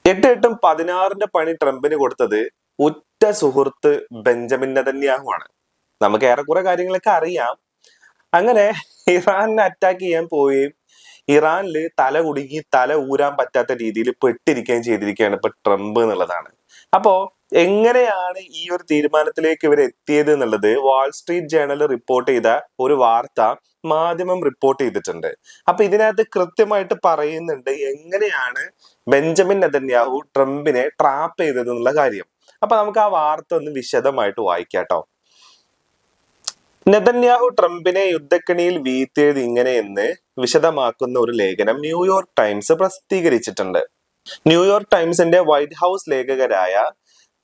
എട്ടും 16 പണി ട്രംപിന് കൊടുത്തത് ഉറ്റ സുഹൃത്ത് ബെഞ്ചമിൻ നെതന്യാഹു ആണ്. നമുക്ക് ഏറെക്കുറെ കാര്യങ്ങളൊക്കെ അറിയാം. അങ്ങനെ ഇറാനെ അറ്റാക്ക് ചെയ്യാൻ പോവുകയും ഇറാനില് തല കുടുങ്ങി തല ഊരാൻ പറ്റാത്ത രീതിയിൽ പെട്ടിരിക്കുകയും ചെയ്തിരിക്കുകയാണ് ഇപ്പൊ ട്രംപ് എന്നുള്ളതാണ്. അപ്പോ എങ്ങനെയാണ് ഈ ഒരു തീരുമാനത്തിലേക്ക് ഇവർ എത്തിയത് എന്നുള്ളത് വാൾസ്ട്രീറ്റ് ജേണൽ റിപ്പോർട്ട് ചെയ്ത ഒരു വാർത്ത മാധ്യമം റിപ്പോർട്ട് ചെയ്തിട്ടുണ്ട്. അപ്പൊ ഇതിനകത്ത് കൃത്യമായിട്ട് പറയുന്നുണ്ട് എങ്ങനെയാണ് ബെഞ്ചമിൻ നെതന്യാഹു ട്രംപിനെ ട്രാപ്പ് ചെയ്തത് എന്നുള്ള കാര്യം. അപ്പൊ നമുക്ക് ആ വാർത്ത ഒന്ന് വിശദമായിട്ട് വായിക്കാട്ടോ. നെതന്യാഹു ട്രംപിനെ യുദ്ധക്കണിയിൽ വീഴ്ത്തിയത് ഇങ്ങനെയെന്ന് വിശദമാക്കുന്ന ഒരു ലേഖനം ന്യൂയോർക്ക് ടൈംസ് പ്രസിദ്ധീകരിച്ചിട്ടുണ്ട്. ന്യൂയോർക്ക് ടൈംസിന്റെ വൈറ്റ് ഹൗസ് ലേഖകരായ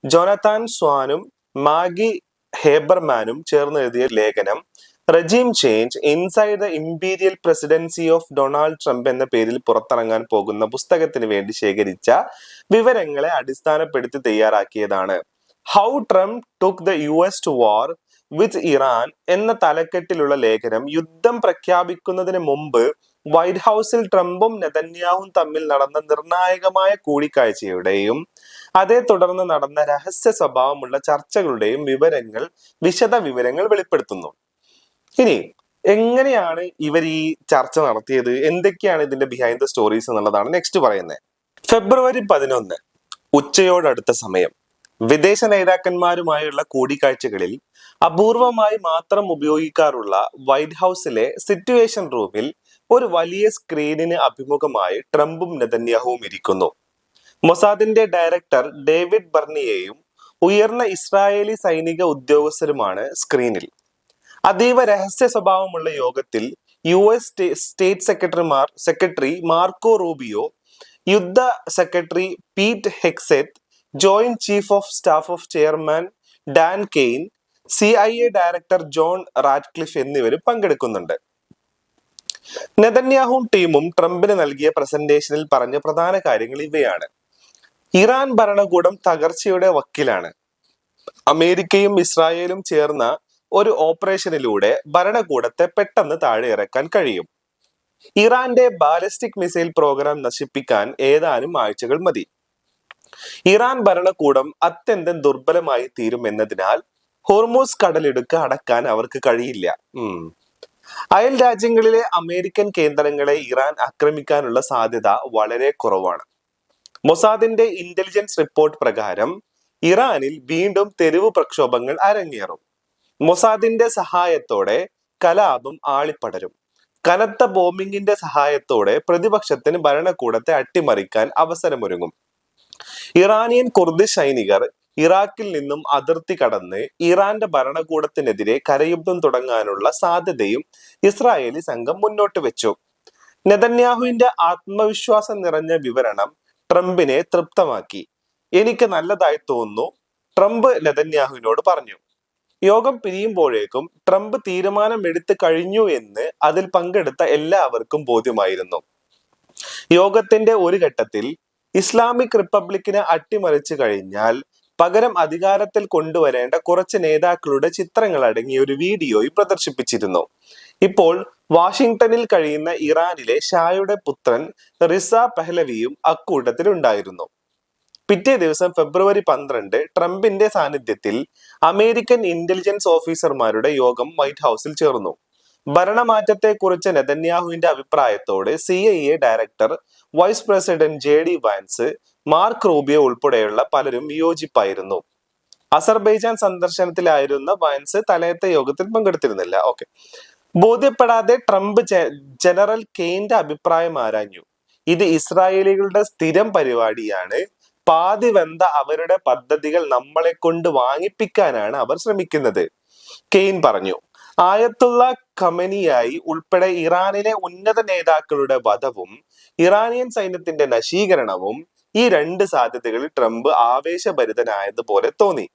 ജോനത്താൻ സ്വാനും മാഗി ഹേബർമാനും ചേർന്ന് എഴുതിയ ലേഖനം regime change inside the imperial presidency of Donald Trump എന്ന പേരിൽ പുറത്തിറങ്ങാൻ പോകുന്ന പുസ്തകത്തിന് വേണ്ടി ശേഖരിച്ച വിവരങ്ങളെ അടിസ്ഥാനപ്പെടുത്തി തയ്യാറാക്കിയതാണ്. How Trump took the US to war with Iran എന്ന തലക്കെട്ടിലുള്ള ലേഖനം യുദ്ധം പ്രഖ്യാപിക്കുന്നതിന് മുമ്പ് വൈറ്റ് ഹൗസിൽ ട്രംപും നെതന്യാഹുവും തമ്മിൽ നടന്ന നിർണായകമായ കൂടിക്കാഴ്ചയുടെയും അതേ തുടർന്ന് നടന്ന രഹസ്യ സ്വഭാവമുള്ള ചർച്ചകളുടെയും വിശദ വിവരങ്ങൾ വെളിപ്പെടുത്തുന്നു. ഇനി എങ്ങനെയാണ് ഇവർ ഈ ചർച്ച നടത്തിയത്, എന്തൊക്കെയാണ് ഇതിന്റെ ബിഹൈൻഡ് ദ സ്റ്റോറീസ് എന്നുള്ളതാണ് നെക്സ്റ്റ് പറയുന്നത്. ഫെബ്രുവരി 11 ഉച്ചയോടടുത്ത സമയം വിദേശ നേതാക്കന്മാരുമായുള്ള കൂടിക്കാഴ്ചകളിൽ അപൂർവമായി മാത്രം ഉപയോഗിക്കാറുള്ള വൈറ്റ് ഹൗസിലെ സിറ്റുവേഷൻ റൂമിൽ ഒരു വലിയ സ്ക്രീനിന് അഭിമുഖമായി ട്രംപും നെതന്യാഹുവും ഇരിക്കുന്നു. മൊസാദിന്റെ ഡയറക്ടർ ഡേവിഡ് ബർണിയെയും ഉയർന്ന ഇസ്രായേലി സൈനിക ഉദ്യോഗസ്ഥരുമാണ് സ്ക്രീനിൽ. അതീവ രഹസ്യ സ്വഭാവമുള്ള യോഗത്തിൽ US state secretary Marco Rubio, യുദ്ധ secretary Pete Hegseth, joint chief of staff of chairman Dan Caine, CIA director John Ratcliffe എന്നിവരും പങ്കെടുക്കുന്നുണ്ട്. നെതന്യാഹുവും ടീമും ട്രംപിന് നൽകിയ പ്രസന്റേഷനിൽ പറഞ്ഞ പ്രധാന കാര്യങ്ങൾ ഇവയാണ്. ഇറാൻ ഭരണകൂടം തകർച്ചയുടെ വക്കിലാണ്. അമേരിക്കയും ഇസ്രായേലും ചേർന്ന ഒരു ഓപ്പറേഷനിലൂടെ ഭരണകൂടത്തെ പെട്ടെന്ന് താഴെ ഇറക്കാൻ കഴിയും. ഇറാന്റെ ബാലിസ്റ്റിക് മിസൈൽ പ്രോഗ്രാം നശിപ്പിക്കാൻ ഏതാനും ആഴ്ചകൾ മതി. ഇറാൻ ഭരണകൂടം അത്യന്തം ദുർബലമായി തീരും എന്നതിനാൽ ഹോർമൂസ് കടലിടുക്ക് അടക്കാൻ അവർക്ക് കഴിയില്ല. അയൽ രാജ്യങ്ങളിലെ അമേരിക്കൻ കേന്ദ്രങ്ങളെ ഇറാൻ ആക്രമിക്കാനുള്ള സാധ്യത വളരെ കുറവാണ്. മൊസാദിന്റെ ഇന്റലിജൻസ് റിപ്പോർട്ട് പ്രകാരം ഇറാനിൽ വീണ്ടും തെരുവ് പ്രക്ഷോഭങ്ങൾ അരങ്ങേറും. മൊസാദിന്റെ സഹായത്തോടെ കലാപം ആളിപ്പടരും. കനത്ത ബോംബിങ്ങിന്റെ സഹായത്തോടെ പ്രതിപക്ഷത്തിന് ഭരണകൂടത്തെ അട്ടിമറിക്കാൻ അവസരമൊരുങ്ങും. ഇറാനിയൻ കുർദിഷ് സൈനികർ ഇറാഖിൽ നിന്നും അതിർത്തി കടന്ന് ഇറാന്റെ ഭരണകൂടത്തിനെതിരെ കരയുദ്ധം തുടങ്ങാനുള്ള സാധ്യതയും ഇസ്രായേലി സംഘം മുന്നോട്ട് വെച്ചു. നെതന്യാഹുവിന്റെ ആത്മവിശ്വാസം നിറഞ്ഞ വിവരണം ട്രംപിനെ തൃപ്തമാക്കി. എനിക്ക് നല്ലതായി തോന്നുന്നു, ട്രംപ് നെതന്യാഹുവിനോട് പറഞ്ഞു. യോഗം പിരിയുമ്പോഴേക്കും ട്രംപ് തീരുമാനം എടുത്തു കഴിഞ്ഞു എന്ന് അതിൽ പങ്കെടുത്ത എല്ലാവർക്കും ബോധ്യമായിരുന്നു. യോഗത്തിന്റെ ഒരു ഘട്ടത്തിൽ ഇസ്ലാമിക് റിപ്പബ്ലിക്കിനെ അട്ടിമറിച്ചു കഴിഞ്ഞാൽ പകരം അധികാരത്തിൽ കൊണ്ടുവരേണ്ട കുറച്ച് നേതാക്കളുടെ ചിത്രങ്ങൾ അടങ്ങിയ ഒരു വീഡിയോയും പ്രദർശിപ്പിച്ചിരുന്നു. ഇപ്പോൾ വാഷിംഗ്ടണിൽ കഴിയുന്ന ഇറാനിലെ ഷായുടെ പുത്രൻ റിസ പെഹ്ലവിയും അക്കൂട്ടത്തിലുണ്ടായിരുന്നു. പിറ്റേ ദിവസം ഫെബ്രുവരി 12 ട്രംപിന്റെ സാന്നിധ്യത്തിൽ അമേരിക്കൻ ഇന്റലിജൻസ് ഓഫീസർമാരുടെ യോഗം വൈറ്റ് ഹൗസിൽ ചേർന്നു. ഭരണമാറ്റത്തെക്കുറിച്ച് നെതന്യാഹുവിന്റെ അഭിപ്രായത്തോട് CIA director vice president JD Vance, Mark Rubio ഉൾപ്പെടെയുള്ള പലരും വിയോജിപ്പായിരുന്നു. അസർബൈജാൻ സന്ദർശനത്തിലായിരുന്ന വാൻസ് തലേത്തെ യോഗത്തിൽ പങ്കെടുത്തിരുന്നില്ല. ബോധ്യപ്പെടാതെ ട്രംപ് ജനറൽ കെയ്ന്റെ അഭിപ്രായം ആരാഞ്ഞു. ഇത് ഇസ്രായേലികളുടെ സ്ഥിരം പരിപാടിയാണ്. പാതി വെന്ത അവരുടെ പദ്ധതികൾ നമ്മളെ കൊണ്ട് വാങ്ങിപ്പിക്കാനാണ് അവർ ശ്രമിക്കുന്നത്, കെയ്ൻ പറഞ്ഞു. ആയത്തുള്ള ഖമനിയായി ഉൾപ്പെടെ ഇറാനിലെ ഉന്നത നേതാക്കളുടെ വധവും ഇറാനിയൻ സൈന്യത്തിന്റെ നശീകരണവും ഈ രണ്ട് സാധ്യതകളിൽ ട്രംപ് ആവേശഭരിതനായതുപോലെ തോന്നി.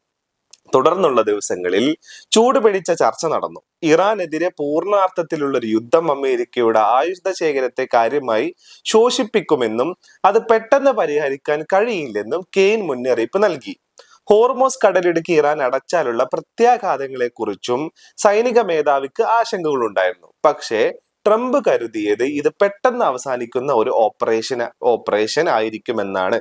തുടർന്നുള്ള ദിവസങ്ങളിൽ ചൂടുപിടിച്ച ചർച്ച നടന്നു. ഇറാനെതിരെ പൂർണ്ണാർത്ഥത്തിലുള്ള ഒരു യുദ്ധം അമേരിക്കയുടെ ആയുധ ശേഖരത്തെ കാര്യമായി ശോഷിപ്പിക്കുമെന്നും അത് പെട്ടെന്ന് പരിഹരിക്കാൻ കഴിയില്ലെന്നും കെയ്ൻ മുന്നറിയിപ്പ് നൽകി. ഹോർമോസ് കടലിടുക്ക് ഇറാൻ അടച്ചാലുള്ള പ്രത്യാഘാതങ്ങളെ കുറിച്ചും സൈനിക മേധാവിക്ക് ആശങ്കകൾ ഉണ്ടായിരുന്നു. പക്ഷേ ട്രംപ് കരുതിയത് ഇത് പെട്ടെന്ന് അവസാനിക്കുന്ന ഒരു ഓപ്പറേഷൻ ആയിരിക്കുമെന്നാണ്.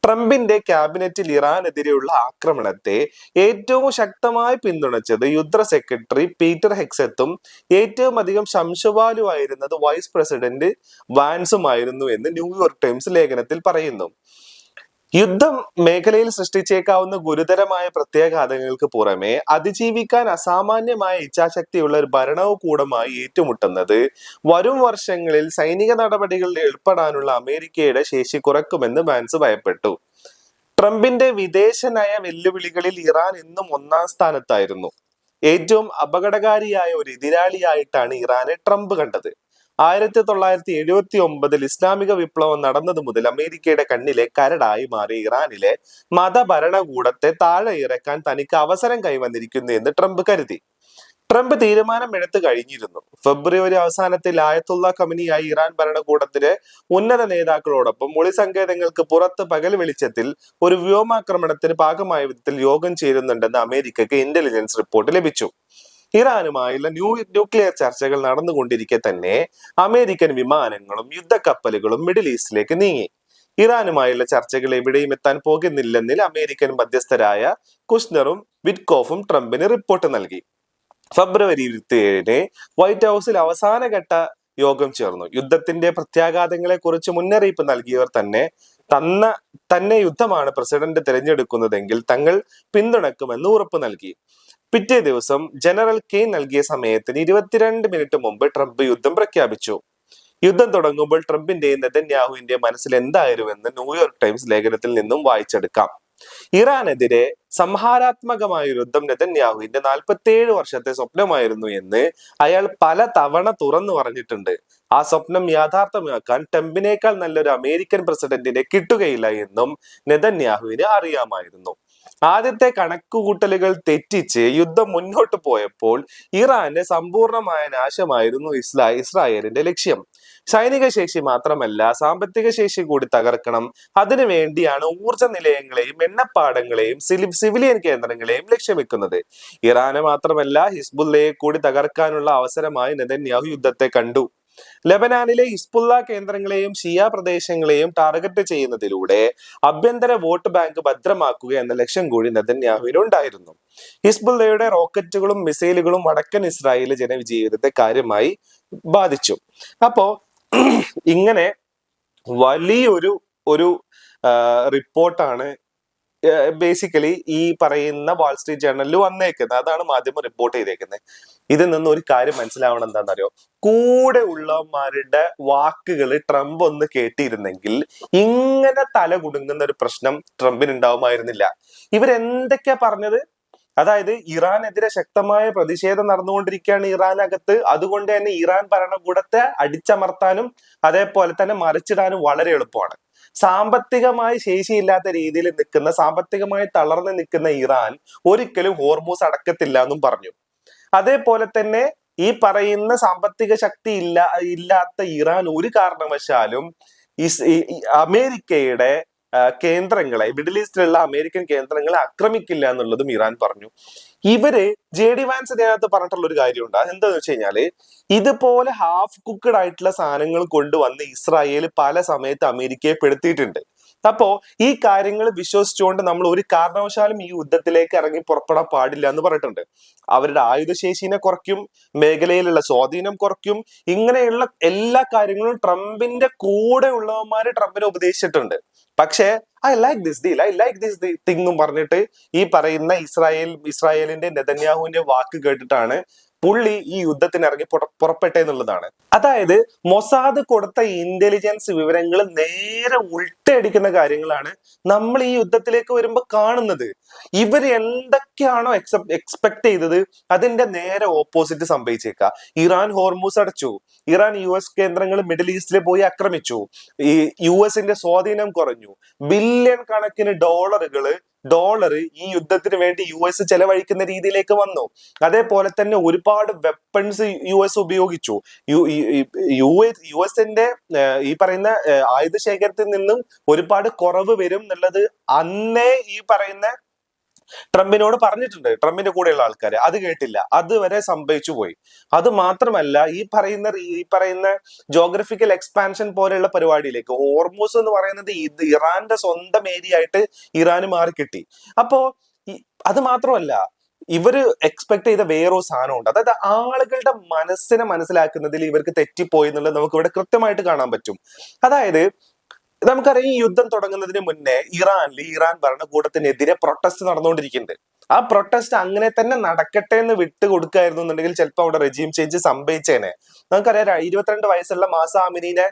ട്രംപിന്റെ ക്യാബിനറ്റിൽ ഇറാനെതിരെയുള്ള ആക്രമണത്തെ ഏറ്റവും ശക്തമായി പിന്തുണച്ചത് യുദ്ധ സെക്രട്ടറി പീറ്റർ ഹെക്സത്തും ഏറ്റവും അധികം ശംശുവാലുവായിരുന്നത് വൈസ് പ്രസിഡന്റ് വാൻസുമായിരുന്നു എന്ന് ന്യൂയോർക്ക് ടൈംസ് ലേഖനത്തിൽ പറയുന്നു. യുദ്ധം മേഖലയിൽ സൃഷ്ടിച്ചേക്കാവുന്ന ഗുരുതരമായ പ്രത്യാഘാതങ്ങൾക്ക് പുറമെ അതിജീവിക്കാൻ അസാമാന്യമായ ഇച്ഛാശക്തിയുള്ള ഒരു ഭരണകൂടമായി ഏറ്റുമുട്ടുന്നത് വരും വർഷങ്ങളിൽ സൈനിക നടപടികളിൽ ഏർപ്പെടാനുള്ള അമേരിക്കയുടെ ശേഷി കുറക്കുമെന്ന് വാൻസ് ഭയപ്പെട്ടു. ട്രംപിന്റെ വിദേശ നയ വെല്ലുവിളികളിൽ ഇറാൻ എന്നും ഒന്നാം സ്ഥാനത്തായിരുന്നു. ഏറ്റവും അപകടകാരിയായ ഒരു എതിരാളിയായിട്ടാണ് ഇറാനെ ട്രംപ് കണ്ടത്. 1979 ഇസ്ലാമിക വിപ്ലവം നടന്നത് മുതൽ അമേരിക്കയുടെ കണ്ണിലെ കരടായി മാറിയ ഇറാനിലെ മതഭരണകൂടത്തെ താഴെ ഇറക്കാൻ തനിക്ക് അവസരം കൈവന്നിരിക്കുന്നു എന്ന് ട്രംപ് കരുതി. ട്രംപ് തീരുമാനമെടുത്തു കഴിഞ്ഞിരുന്നു. ഫെബ്രുവരി അവസാനത്തിൽ ആയത്തുള്ള ഖമനിയായി ഇറാൻ ഭരണകൂടത്തിലെ ഉന്നത നേതാക്കളോടൊപ്പം ഒളിസങ്കേതങ്ങൾക്ക് പുറത്ത് പകൽ വെളിച്ചത്തിൽ ഒരു വ്യോമാക്രമണത്തിന് പാകമായ വിധത്തിൽ യോഗം ചേരുന്നുണ്ടെന്ന് അമേരിക്കയ്ക്ക് ഇന്റലിജൻസ് റിപ്പോർട്ട് ലഭിച്ചു. ഇറാനുമായുള്ള ന്യൂക്ലിയർ ചർച്ചകൾ നടന്നുകൊണ്ടിരിക്കെ തന്നെ അമേരിക്കൻ വിമാനങ്ങളും യുദ്ധക്കപ്പലുകളും മിഡിൽ ഈസ്റ്റിലേക്ക് നീങ്ങി. ഇറാനുമായുള്ള ചർച്ചകൾ എവിടെയും എത്താൻ പോകുന്നില്ലെന്നിൽ അമേരിക്കൻ മധ്യസ്ഥരായ കുഷ്നറും വിറ്റ്കോഫും ട്രംപിന് റിപ്പോർട്ട് നൽകി. ഫെബ്രുവരി 27 വൈറ്റ് ഹൗസിൽ അവസാനഘട്ട യോഗം ചേർന്നു. യുദ്ധത്തിന്റെ പ്രത്യാഘാതങ്ങളെ കുറിച്ച് മുന്നറിയിപ്പ് നൽകിയവർ തന്നെ യുദ്ധമാണ് പ്രസിഡന്റ് തിരഞ്ഞെടുക്കുന്നതെങ്കിൽ തങ്ങൾ പിന്തുണക്കുമെന്ന് ഉറപ്പ് നൽകി. പിറ്റേ ദിവസം ജനറൽ കെയ്ൻ നൽകിയ സമയത്തിന് 22 മിനിറ്റ് മുമ്പ് ട്രംപ് യുദ്ധം പ്രഖ്യാപിച്ചു. യുദ്ധം തുടങ്ങുമ്പോൾ ട്രംപിന്റെയും നെതന്യാഹുവിന്റെയും മനസ്സിൽ എന്തായിരുന്നുവെന്ന് ന്യൂയോർക്ക് ടൈംസ് ലേഖനത്തിൽ നിന്നും വായിച്ചെടുക്കാം. ഇറാനെതിരെ സംഹാരാത്മകമായ യുദ്ധം നെതന്യാഹുവിന്റെ 47 വർഷത്തെ സ്വപ്നമായിരുന്നു എന്ന് അയാൾ പല തവണ തുറന്നു പറഞ്ഞിട്ടുണ്ട്. ആ സ്വപ്നം യാഥാർത്ഥ്യമാക്കാൻ ട്രംപിനേക്കാൾ നല്ലൊരു അമേരിക്കൻ പ്രസിഡന്റിനെ കിട്ടുകയില്ല എന്നും നെതന്യാഹുവിന് അറിയാമായിരുന്നു. ആദ്യത്തെ കണക്കുകൂട്ടലുകൾ തെറ്റിച്ച് യുദ്ധം മുന്നോട്ട് പോയപ്പോൾ ഇറാന്റെ സമ്പൂർണമായ നാശമായിരുന്നു ഇസ്രായേലിന്റെ ലക്ഷ്യം. സൈനിക ശേഷി മാത്രമല്ല, സാമ്പത്തിക ശേഷി കൂടി തകർക്കണം. അതിനു വേണ്ടിയാണ് ഊർജ നിലയങ്ങളെയും എണ്ണപ്പാടങ്ങളെയും സിവിലിയൻ കേന്ദ്രങ്ങളെയും ലക്ഷ്യം വെക്കുന്നത്. ഇറാന് മാത്രമല്ല, ഹിസ്ബുള്ളയെ കൂടി തകർക്കാനുള്ള അവസരമായി നെതന്യാഹു യുദ്ധത്തെ കണ്ടു. ലെബനാനിലെ ഹിസ്ബുള്ള കേന്ദ്രങ്ങളെയും ഷിയ പ്രദേശങ്ങളെയും ടാർഗറ്റ് ചെയ്യുന്നതിലൂടെ ആഭ്യന്തര വോട്ട് ബാങ്ക് ഭദ്രമാക്കുക എന്ന ലക്ഷ്യം കൂടി നെതന്യാഹുവിനുണ്ടായിരുന്നു. ഹിസ്ബുള്ളയുടെ റോക്കറ്റുകളും മിസൈലുകളും വടക്കൻ ഇസ്രായേലിലെ ജനജീവിതത്തെ കാര്യമായി ബാധിച്ചു. അപ്പോ ഇങ്ങനെ വലിയൊരു റിപ്പോർട്ടാണ് ബേസിക്കലി ഈ പറയുന്ന വാൾ സ്ട്രീറ്റ് ജേർണലിൽ വന്നേക്കുന്നത്. അതാണ് മാധ്യമം റിപ്പോർട്ട് ചെയ്തേക്കുന്നത്. ഇതിൽ നിന്ന് ഒരു കാര്യം മനസ്സിലാവണം, എന്താണെന്നറിയോ? കൂടെ ഉള്ളവന്മാരുടെ വാക്കുകൾ ട്രംപ് ഒന്ന് കേട്ടിരുന്നെങ്കിൽ ഇങ്ങനെ തല കുടുങ്ങുന്ന ഒരു പ്രശ്നം ട്രംപിന് ഉണ്ടാവുമായിരുന്നില്ല. ഇവരെന്തൊക്കെയാ പറഞ്ഞത്? അതായത് ഇറാനെതിരെ ശക്തമായ പ്രതിഷേധം നടന്നുകൊണ്ടിരിക്കുകയാണ് ഇറാനകത്ത്. അതുകൊണ്ട് തന്നെ ഇറാൻ ഭരണകൂടത്തെ അടിച്ചമർത്താനും അതേപോലെ തന്നെ മറിച്ചിടാനും വളരെ എളുപ്പമാണ്. സാമ്പത്തികമായി ശേഷിയില്ലാത്ത രീതിയിൽ നിൽക്കുന്ന, സാമ്പത്തികമായി തളർന്നു നിൽക്കുന്ന ഇറാൻ ഒരിക്കലും ഹോർമൂസ് അടക്കത്തില്ല എന്നും പറഞ്ഞു. അതേപോലെ തന്നെ ഈ പറയുന്ന സാമ്പത്തിക ശക്തി ഇല്ലാത്ത ഇറാൻ ഒരു കാരണവശാലും അമേരിക്കയുടെ കേന്ദ്രങ്ങളെ, മിഡിൽ ഈസ്റ്റിലുള്ള അമേരിക്കൻ കേന്ദ്രങ്ങളെ ആക്രമിക്കില്ല എന്നുള്ളതും ഇറാൻ പറഞ്ഞു. ഇവര് JD വാൻസ് ഇതിനകത്ത് പറഞ്ഞിട്ടുള്ള ഒരു കാര്യമുണ്ട്. അതെന്താന്ന് വെച്ച് കഴിഞ്ഞാല്, ഇതുപോലെ ഹാഫ് കുക്ക്ഡ് ആയിട്ടുള്ള സാധനങ്ങൾ കൊണ്ടുവന്ന് ഇസ്രായേൽ പല സമയത്ത് അമേരിക്കയെ പെടുത്തിയിട്ടുണ്ട്. അപ്പോ ഈ കാര്യങ്ങൾ വിശ്വസിച്ചുകൊണ്ട് നമ്മൾ ഒരു കാരണവശാലും ഈ യുദ്ധത്തിലേക്ക് ഇറങ്ങി പുറപ്പെടാൻ പാടില്ല എന്ന് പറഞ്ഞിട്ടുണ്ട്. അവരുടെ ആയുധശേഷിനെ കുറയ്ക്കും, മേഖലയിലുള്ള സ്വാധീനം കുറയ്ക്കും. ഇങ്ങനെയുള്ള എല്ലാ കാര്യങ്ങളും ട്രംപിന്റെ കൂടെ ഉള്ളവന്മാര് ട്രംപിനെ ഉപദേശിച്ചിട്ടുണ്ട്. പക്ഷേ I like this deal, I like this thing പറഞ്ഞിട്ട് ഈ പറയുന്ന ഇസ്രായേലിന്റെ നെതന്യാഹുവിന്റെ വാക്ക് കേട്ടിട്ടാണ് പുള്ളി ഈ യുദ്ധത്തിന് ഇറങ്ങി പുറപ്പെട്ടെന്നുള്ളതാണ്. അതായത് മൊസാദ് കൊടുത്ത ഇന്റലിജൻസ് വിവരങ്ങൾ നേരെ ഉൾട്ടടിക്കുന്ന കാര്യങ്ങളാണ് നമ്മൾ ഈ യുദ്ധത്തിലേക്ക് വരുമ്പോൾ കാണുന്നത്. ഇവർ എന്തൊക്കെയാണോ എക്സ്പെക്ട് ചെയ്തത് അതിന്റെ നേരെ ഓപ്പോസിറ്റ് സംഭവിച്ചേക്കാം. ഇറാൻ ഹോർമൂസ് അടച്ചു, ഇറാൻ US കേന്ദ്രങ്ങൾ മിഡിൽ ഈസ്റ്റിൽ പോയി ആക്രമിച്ചു, ഈ US സ്വാധീനം കുറഞ്ഞു, ബില്യൺ കണക്കിന് ഡോളർ ഈ യുദ്ധത്തിന് വേണ്ടി US ചെലവഴിക്കുന്ന രീതിയിലേക്ക് വന്നു. അതേപോലെ തന്നെ ഒരുപാട് വെപ്പൺസ് US ഉപയോഗിച്ചു. US ഈ പറയുന്ന ആയുധ ശേഖരത്തിൽ നിന്നും ഒരുപാട് കുറവ് വരും എന്നുള്ളത് അന്നേ ഈ പറയുന്ന ട്രംപിനോട് പറഞ്ഞിട്ടുണ്ട്, ട്രംപിന്റെ കൂടെയുള്ള ആൾക്കാർ. അത് കേട്ടില്ല, അതുവരെ സംഭവിച്ചു പോയി. അത് മാത്രമല്ല, ഈ പറയുന്ന ജോഗ്രഫിക്കൽ എക്സ്പാൻഷൻ പോലെയുള്ള പരിപാടിയിലേക്ക് ഹോർമൂസ് എന്ന് പറയുന്നത് ഇത് ഇറാന്റെ സ്വന്തം ഏരിയ ആയിട്ട് ഇറാന് മാറിക്കിട്ടി. അപ്പോ അത് മാത്രമല്ല, ഇവര് എക്സ്പെക്ട് ചെയ്ത വേറൊരു സാധനമുണ്ട്. അതായത് ആളുകളുടെ മനസ്സിനെ മനസ്സിലാക്കുന്നതിൽ ഇവർക്ക് തെറ്റിപ്പോയി എന്നുള്ളത് നമുക്ക് ഇവിടെ കൃത്യമായിട്ട് കാണാൻ പറ്റും. അതായത് നമുക്കറിയാം, ഈ യുദ്ധം തുടങ്ങുന്നതിന് മുന്നേ ഇറാൻ ഭരണകൂടത്തിനെതിരെ പ്രൊട്ടസ്റ്റ് നടന്നുകൊണ്ടിരിക്കുന്നുണ്ട്. ആ പ്രൊട്ടസ്റ്റ് അങ്ങനെ തന്നെ നടക്കട്ടെ എന്ന് വിട്ടുകൊടുക്കായിരുന്നു എന്നുണ്ടെങ്കിൽ ചിലപ്പോൾ അവിടെ റെജീം ചേഞ്ച് സംഭവിച്ചേനെ. നമുക്കറിയാം, 22 വയസ്സുള്ള മാസ അമിനീനെ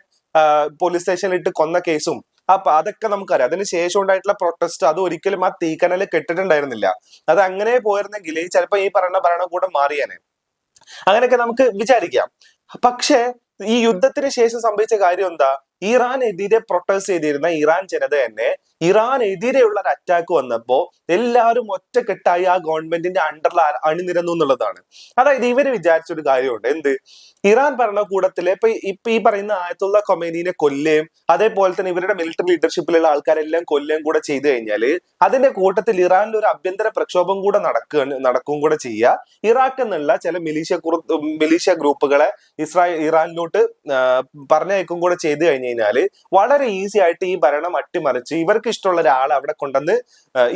പോലീസ് സ്റ്റേഷനിൽ ഇട്ട് കൊന്ന കേസും അപ്പൊ അതൊക്കെ നമുക്കറിയാം. അതിന് ശേഷം ഉണ്ടായിട്ടുള്ള പ്രൊട്ടസ്റ്റ് അത് ഒരിക്കലും ആ തീക്കനല് കെട്ടിട്ടുണ്ടായിരുന്നില്ല. അത് അങ്ങനെ പോയിരുന്നെങ്കിൽ ചിലപ്പോ ഈ പറയുന്ന ഭരണകൂടം മാറിയാനെ. അങ്ങനെയൊക്കെ നമുക്ക് വിചാരിക്കാം. പക്ഷേ ഈ യുദ്ധത്തിന് ശേഷം സംഭവിച്ച കാര്യം എന്താ? ഇറാനെതിരെ പ്രൊട്ടസ്റ്റ് ചെയ്തിരുന്ന ഇറാൻ ജനത തന്നെ ഇറാനെതിരെയുള്ള ഒരു അറ്റാക്ക് വന്നപ്പോ എല്ലാവരും ഒറ്റക്കെട്ടായി ആ ഗവൺമെന്റിന്റെ അണ്ടറിൽ അണിനിരന്നു എന്നുള്ളതാണ്. അതായത് ഇവര് വിചാരിച്ചൊരു കാര്യമുണ്ട്. എന്ത്? ഇറാൻ ഭരണകൂടത്തിലെ ഇപ്പൊ ഈ പറയുന്ന ആയത്തുള്ള ഖൊമേനിനെ കൊല്ലുകയും അതേപോലെ തന്നെ ഇവരുടെ മിലിറ്ററി ലീഡർഷിപ്പിലുള്ള ആൾക്കാരെല്ലാം കൊല്ലുകയും കൂടെ ചെയ്തു കഴിഞ്ഞാല് അതിന്റെ കൂട്ടത്തിൽ ഇറാനിൽ ഒരു ആഭ്യന്തര പ്രക്ഷോഭം കൂടെ നടക്കും കൂടെ ചെയ്യുക. ഇറാഖ് എന്നുള്ള ചില മിലീഷ്യ ഗ്രൂപ്പുകളെ ഇറാനിലോട്ട് പറഞ്ഞയക്കും കൂടെ ചെയ്തു കഴിഞ്ഞാല് വളരെ ഈസി ആയിട്ട് ഈ ഭരണം അട്ടിമറിച്ച് ഇവർക്ക് ഇഷ്ടമുള്ള ഒരാളെ അവിടെ കൊണ്ടുവന്ന്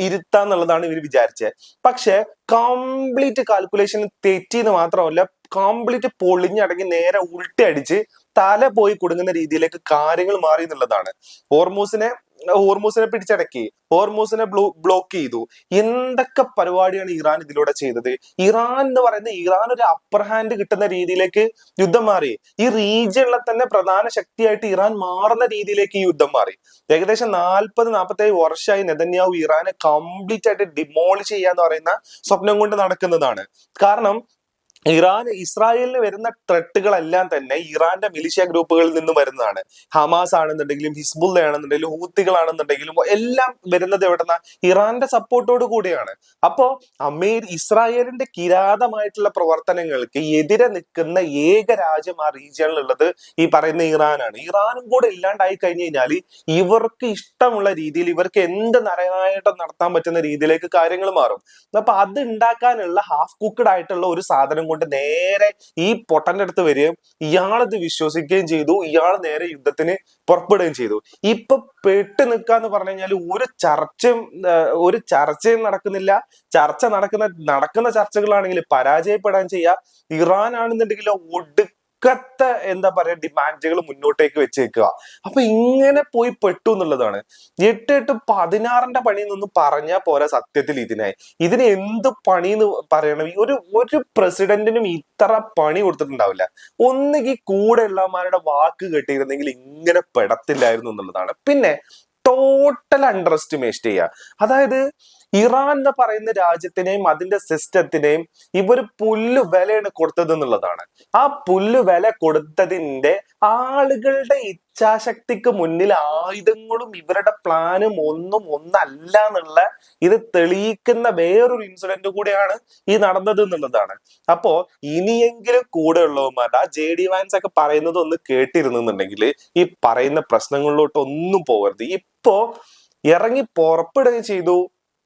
ഇരുത്താന്നുള്ളതാണ് ഇവർ വിചാരിച്ചത്. പക്ഷെ കംപ്ലീറ്റ് കാൽക്കുലേഷൻ തെറ്റിന്ന് മാത്രമല്ല, കംപ്ലീറ്റ് പൊളിഞ്ഞടങ്ങി നേരെ ഉൾട്ടി അടിച്ച് തല പോയി കൊടുങ്ങുന്ന രീതിയിലേക്ക് കാര്യങ്ങൾ മാറി എന്നുള്ളതാണ്. ഹോർമൂസിനെ പിടിച്ചടക്കി, ഹോർമൂസിനെ ബ്ലോക്ക് ചെയ്തു. എന്തൊക്കെ പരിപാടിയാണ് ഇറാൻ ഇതിലൂടെ ചെയ്തത്? ഇറാൻ എന്ന് പറയുന്നത് ഇറാൻ ഒരു അപ്പർ ഹാൻഡ് കിട്ടുന്ന രീതിയിലേക്ക് യുദ്ധം മാറി. ഈ റീജിയണിലെ തന്നെ പ്രധാന ശക്തിയായിട്ട് ഇറാൻ മാറുന്ന രീതിയിലേക്ക് ഈ യുദ്ധം മാറി. ഏകദേശം 40-47 വർഷമായി നെതന്യാഹു ഇറാനെ കംപ്ലീറ്റ് ആയിട്ട് ഡിമോളിഷ് ചെയ്യാന്ന് പറയുന്ന സ്വപ്നം കൊണ്ട് നടക്കുന്നതാണ്. കാരണം ഇസ്രായേലിന് വരുന്ന ത്രെട്ടുകളെല്ലാം തന്നെ ഇറാന്റെ മിലിഷ്യ ഗ്രൂപ്പുകളിൽ നിന്ന് വരുന്നതാണ്. ഹമാസ് ആണെന്നുണ്ടെങ്കിലും ഹിസ്ബുള്ള ആണെന്നുണ്ടെങ്കിലും ഹൂത്തികളാണെന്നുണ്ടെങ്കിലും എല്ലാം വരുന്നത് എവിടെന്ന ഇറാന്റെ സപ്പോർട്ടോട് കൂടിയാണ്. അപ്പോ ഇസ്രായേലിന്റെ കിരാതമായിട്ടുള്ള പ്രവർത്തനങ്ങൾക്ക് എതിരെ നിൽക്കുന്ന ഏക രാജ്യം ആ റീജിയനിലുള്ളത് ഈ പറയുന്ന ഇറാനാണ്. ഇറാനും കൂടെ ഇല്ലാണ്ടായി കഴിഞ്ഞു കഴിഞ്ഞാൽ ഇവർക്ക് ഇഷ്ടമുള്ള രീതിയിൽ ഇവർക്ക് എന്ത് നരനായിട്ടും നടത്താൻ പറ്റുന്ന രീതിയിലേക്ക് കാര്യങ്ങൾ മാറും. അപ്പൊ അത് ഉണ്ടാക്കാനുള്ള ഹാഫ് കുക്ക്ഡ് ആയിട്ടുള്ള ഒരു സാധനം കൊണ്ട് നേരെ ഈ പൊട്ടന്റെ അടുത്ത് വരികയും ഇയാളത് വിശ്വസിക്കുകയും ചെയ്തു. ഇയാൾ നേരെ യുദ്ധത്തിന് പുറപ്പെടുകയും ചെയ്തു. ഇപ്പൊ പെട്ട് നിൽക്കാന്ന് പറഞ്ഞു കഴിഞ്ഞാൽ ഒരു ചർച്ചയും നടക്കുന്നില്ല. നടക്കുന്ന ചർച്ചകളാണെങ്കിൽ പരാജയപ്പെടാൻ ചെയ്യുക. ഇറാൻ ആണെന്നുണ്ടെങ്കിൽ ഒടുക്കത്തെ എന്താ പറയാ ഡിമാൻഡുകൾ മുന്നോട്ടേക്ക് വെച്ചേക്കുക. അപ്പൊ ഇങ്ങനെ പോയി പെട്ടു എന്നുള്ളതാണ്. 8-16 പണി എന്നൊന്നും പറഞ്ഞാൽ പോരാ. സത്യത്തിൽ ഇതിന് എന്ത് പണി എന്ന് പറയണം? ഒരു പ്രസിഡന്റിനും ഇത്ര പണി കൊടുത്തിട്ടുണ്ടാവില്ല. ഒന്നുകിൽ കൂടെ ഉള്ളവന്മാരുടെ വാക്ക് കേട്ടിരുന്നെങ്കിൽ ഇങ്ങനെ പെടത്തില്ലായിരുന്നു എന്നുള്ളതാണ്. പിന്നെ ടോട്ടൽ അണ്ടർ എസ്റ്റിമേറ്റ് ചെയ്യുക. അതായത് ഇറാൻ എന്ന് പറയുന്ന രാജ്യത്തിനെയും അതിന്റെ സിസ്റ്റത്തിനെയും ഇവര് പുല്ല് വിലയാണ് കൊടുത്തത് എന്നുള്ളതാണ്. ആ പുല്ല് വില കൊടുത്തതിന്റെ ആളുകളുടെ ഇച്ഛാശക്തിക്ക് മുന്നിൽ ആയുധങ്ങളും ഇവരുടെ പ്ലാനും ഒന്നല്ല എന്നുള്ള ഇത് തെളിയിക്കുന്ന വേറൊരു ഇൻസിഡന്റ് കൂടെയാണ് ഈ നടന്നത് എന്നുള്ളതാണ്. അപ്പോ ഇനിയെങ്കിലും കൂടെ ഉള്ളവന്മാരുടെ ആ JD വാൻസ് ഒക്കെ പറയുന്നത് ഒന്ന് കേട്ടിരുന്നുണ്ടെങ്കിൽ ഈ പറയുന്ന പ്രശ്നങ്ങളിലോട്ട് ഒന്നും പോകരുത്. ഇപ്പോ ഇറങ്ങി പുറപ്പെടുകയും ചെയ്തു.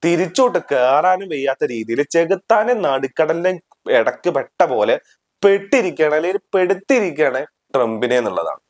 തിരിച്ചോട്ട് കയറാനും വയ്യാത്ത രീതിയിൽ ചെകുത്താനെ നടുക്കടലിന്റെ ഇടക്ക് പെട്ട പോലെ പെട്ടിരിക്കുകയാണ്, അല്ലെങ്കിൽ പെടുത്തിരിക്കുകയാണ് ട്രംപിനെ എന്നുള്ളതാണ്.